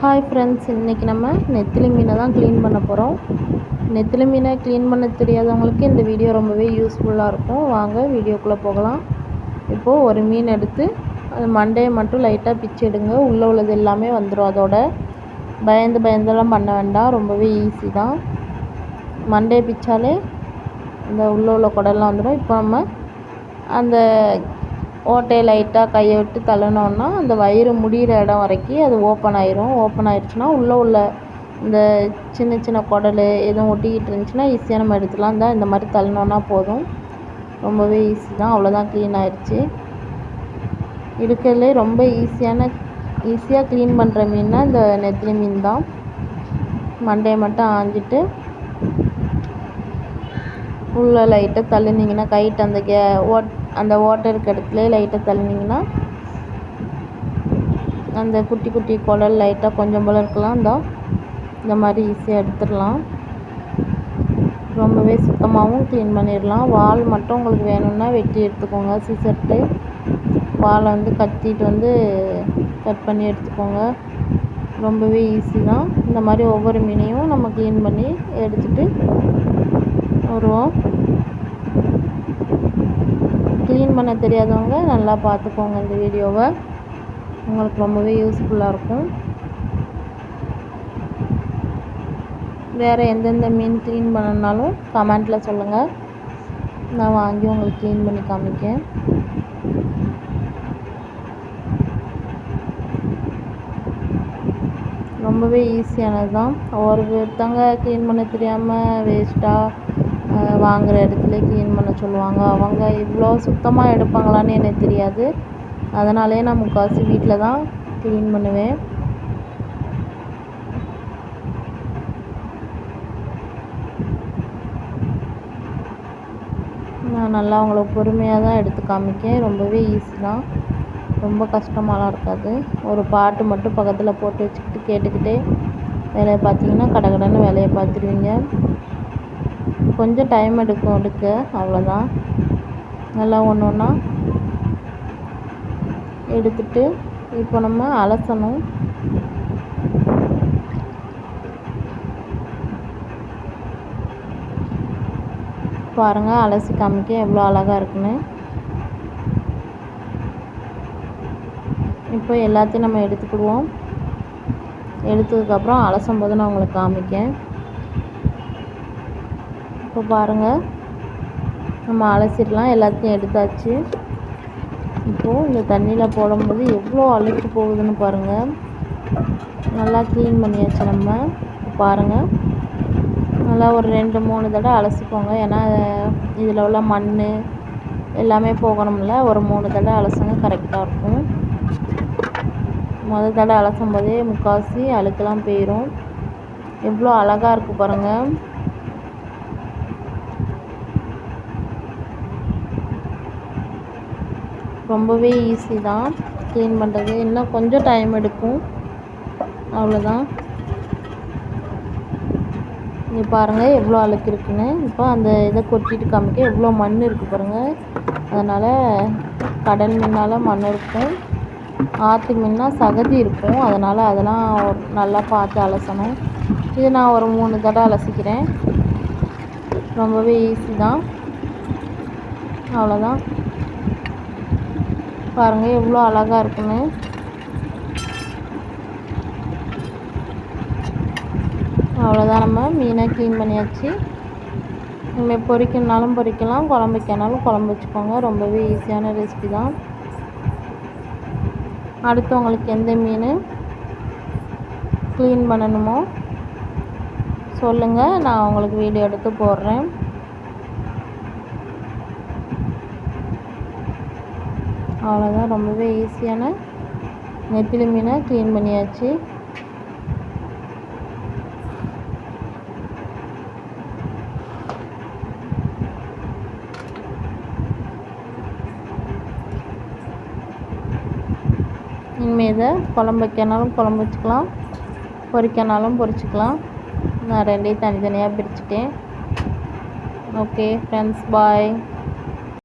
Hi friends, இன்றைக்கி நம்ம நெத்திலி மீனை தான் க்ளீன் பண்ண போகிறோம். நெத்திலி மீனை க்ளீன் பண்ண தெரியாதவங்களுக்கு இந்த வீடியோ ரொம்பவே யூஸ்ஃபுல்லாக இருக்கும். வாங்க வீடியோக்குள்ளே போகலாம். இப்போது ஒரு மீன் எடுத்து அது மண்டையை மட்டும் லைட்டாக பிச்சு எடுங்க. உள்ளே உள்ளது எல்லாமே வந்துடும். அதோட பயந்தெல்லாம் பண்ண வேண்டாம், ரொம்பவே ஈஸி தான். மண்டையை பிச்சாலே இந்த உள்ள குடல்லாம் வந்துடும். இப்போ நம்ம அந்த ஓட்டையை லைட்டாக கையை விட்டு தள்ளினோன்னா அந்த வயிறு முடிகிற இடம் வரைக்கும் அது ஓப்பன் ஆயிரும். ஓப்பன் ஆயிடுச்சுன்னா உள்ள இந்த சின்ன குடல் எதுவும் ஒட்டிக்கிட்டு இருந்துச்சுன்னா ஈஸியாக நம்ம எடுத்துக்கலாம். தான் இந்த மாதிரி தள்ளினோன்னா போதும், ரொம்பவே ஈஸி தான். அவ்வளோதான், க்ளீன் ஆயிடுச்சு. இருக்கிறதுலே ரொம்ப ஈஸியாக க்ளீன் பண்ணுற மீன்னா இந்த நெத்திலி மீன் தான். மண்டையை மட்டும் ஆஞ்சிட்டு உள்ளே லைட்டாக தள்ளினீங்கன்னா கைட்டு அந்த ஓட்டை இருக்க இடத்துல லைட்டாக தள்ளினீங்கன்னா அந்த குட்டி குடல் லைட்டாக கொஞ்சம் போல் இருக்கலாம். இந்த மாதிரி ஈஸியாக எடுத்துடலாம். ரொம்பவே சுத்தமாகவும் க்ளீன் பண்ணிடலாம். வால் மட்டும் உங்களுக்கு வேணும்னா வெட்டி எடுத்துக்கோங்க. சீசர்ட்டு வாலை கத்திட்டு கட் பண்ணி எடுத்துக்கோங்க. ரொம்பவே ஈஸி தான். இந்த மாதிரி ஒவ்வொரு மீனையும் நம்ம க்ளீன் பண்ணி எடுத்துகிட்டு வருவோம். க்ளீன் பண்ண தெரியாதவங்க நல்லா பார்த்துக்கோங்க. இந்த வீடியோவை உங்களுக்கு ரொம்பவே யூஸ்ஃபுல்லாக இருக்கும். வேறு எந்தெந்த மீன் க்ளீன் பண்ணனாலும் கமெண்ட்டில் சொல்லுங்கள், நான் வாங்கி உங்களுக்கு க்ளீன் பண்ணி காமிக்கேன். ரொம்பவே ஈஸியானது தான். ஒருத்தவங்க க்ளீன் பண்ண தெரியாமல் வேஸ்ட்டாக வாங்குகிற இடத்துல க்ளீன் பண்ண சொல்லுவாங்க. அவங்க இவ்வளோ சுத்தமாக எடுப்பாங்களான்னு எனக்கு தெரியாது. அதனாலே நான் முக்கால்வாசி வீட்டில் தான் க்ளீன் பண்ணுவேன். நான் நல்லா அவங்களுக்கு பொறுமையாக தான் எடுத்து காமிக்கேன். ரொம்பவே ஈஸி தான், ரொம்ப கஷ்டமாலாம் இருக்காது. ஒரு பாட்டு மட்டும் பக்கத்தில் போட்டு வச்சுக்கிட்டு கேட்டுக்கிட்டே வேலையை பார்த்தீங்கன்னா கடகடன்னு வேலையை பார்த்துருவீங்க. கொஞ்சம் டைம் எடுக்க, அவ்வளோதான். நல்லா ஒன்று ஒன்றா எடுத்துட்டு இப்போ நம்ம அலசணும். பாருங்கள், அலசி காமிக்க எவ்வளோ அழகாக இருக்குன்னு. இப்போ எல்லாத்தையும் நம்ம எடுத்துக்கிடுவோம். எடுத்ததுக்கப்புறம் அலசும் போது நான் உங்களுக்கு காமிக்கேன். இப்போ பாருங்கள், நம்ம அலசிடலாம். எல்லாத்தையும் எடுத்தாச்சு. இப்போது இந்த தண்ணியில் போடும்போது எவ்வளோ அழுக்கு போகுதுன்னு பாருங்கள். நல்லா க்ளீன் பண்ணியாச்சு நம்ம. பாருங்கள், நல்லா ஒரு 2-3 தடவை அலசிக்கோங்க. ஏன்னா இதில் உள்ள மண் எல்லாமே போகணும்ல. ஒரு 3 தடவை அலசுங்க, கரெக்டாக இருக்கும். முதல் தடவை அலசும் போதே முக்கால்வாசி அழுக்கெல்லாம் போயிடும். எவ்வளோ அழகாக இருக்குது பாருங்கள். ரொம்பவே ஈஸி தான் க்ளீன் பண்ணுறது. இன்னும் கொஞ்சம் டைம் எடுக்கும், அவ்வளோதான். இங்கே பாருங்கள் எவ்வளோ அழுக்கு இருக்குன்னு. இப்போ அந்த இதை கொட்டிட்டு காமிக்க எவ்வளோ மண் இருக்குது பாருங்கள். அதனால் கடல் மீனால் மண் இருக்கும், ஆற்று மீன்னா சகதி இருக்கும். அதெல்லாம் நல்லா பார்த்து அலசணும். இது நான் ஒரு 3 தடவை அலசிக்கிறேன். ரொம்பவே ஈஸி தான், அவ்வளோதான். பாருங்கள் எவ்வளோ அழகாக இருக்குன்னு. அவ்வளோதான், நம்ம மீனை க்ளீன் பண்ணியாச்சு. இனிமேல் பொரிக்கணுனாலும் பொரிக்கலாம், குழம்பு வைக்கனாலும் குழம்பு வச்சுக்கோங்க. ரொம்பவே ஈஸியான ரெசிபி தான். அடுத்து உங்களுக்கு எந்த மீன் க்ளீன் பண்ணணுமோ சொல்லுங்கள், நான் உங்களுக்கு வீடியோ எடுத்து போடுறேன். அவ்வளோதான், ரொம்பவே ஈஸியான நெத்திலி மீனை க்ளீன் பண்ணியாச்சு. இனிமேல் இதை குழம்பு வைக்கனாலும் குழம்பு வச்சுக்கலாம், பொரிக்கனாலும் பொரிச்சிக்கலாம். நான் 2ஐயும் தனித்தனியாக பிரிச்சுட்டேன். ஓகே ஃப்ரெண்ட்ஸ், பாய்.